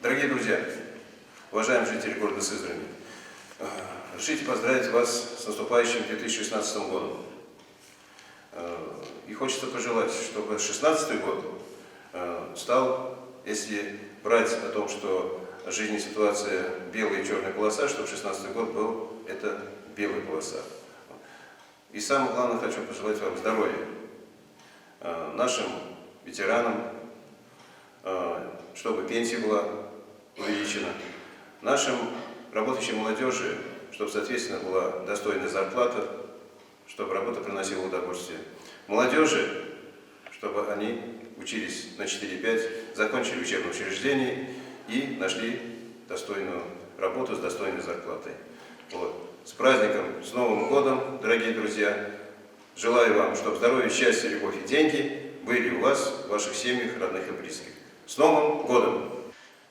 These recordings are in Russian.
Дорогие друзья, уважаемые жители города Сызрани, разрешите поздравить вас с наступающим 2016 годом. И хочется пожелать, чтобы 2016 год стал, если брать о том, что в жизни ситуация белая и черная полоса, чтобы 2016 год был это белая полоса. И самое главное, хочу пожелать вам здоровья, нашим ветеранам, чтобы пенсия была увеличена, нашим работающим молодежи, чтобы, соответственно, была достойная зарплата, чтобы работа приносила удовольствие. Молодежи, чтобы они учились на 4-5, закончили учебное учреждение и нашли достойную работу с достойной зарплатой. Вот. С праздником, с Новым годом, дорогие друзья! Желаю вам, чтобы здоровье, счастье, любовь и деньги были у вас, в ваших семьях, родных и близких. С Новым годом!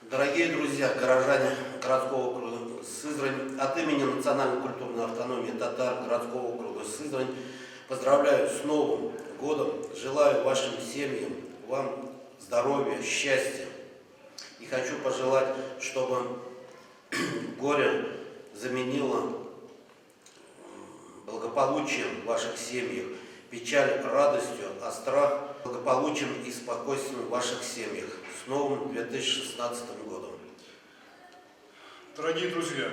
Дорогие друзья, горожане городского округа Сызрань, от имени Национальной культурной автономии татар городского округа Сызрань поздравляю с Новым годом, желаю вашим семьям, вам здоровья, счастья. И хочу пожелать, чтобы горе заменило благополучием в ваших семьях, печаль радостью, а страх благополучием и спокойствием в ваших семьях. С новым 2016 годом! Дорогие друзья,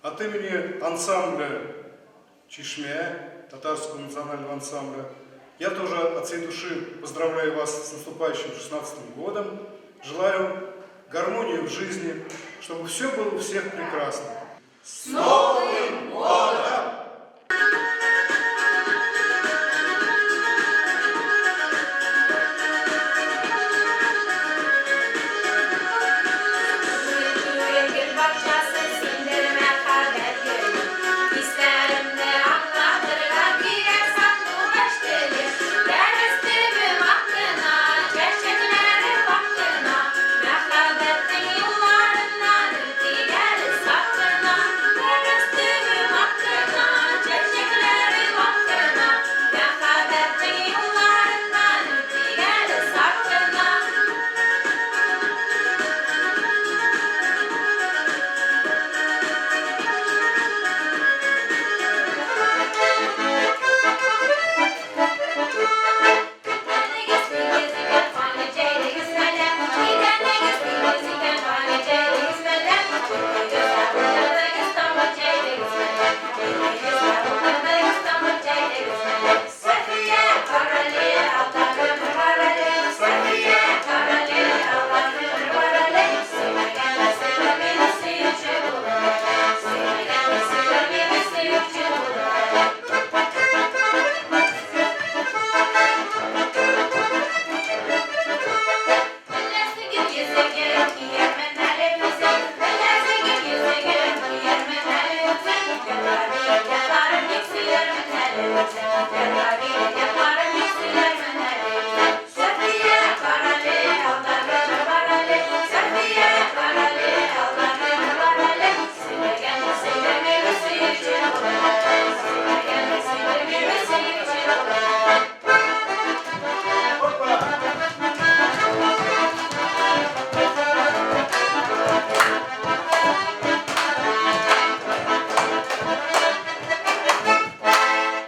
от имени ансамбля «Чешмя», татарского национального ансамбля, я тоже от всей души поздравляю вас с наступающим 2016 годом. Желаю гармонии в жизни, чтобы все было у всех прекрасно. С Новым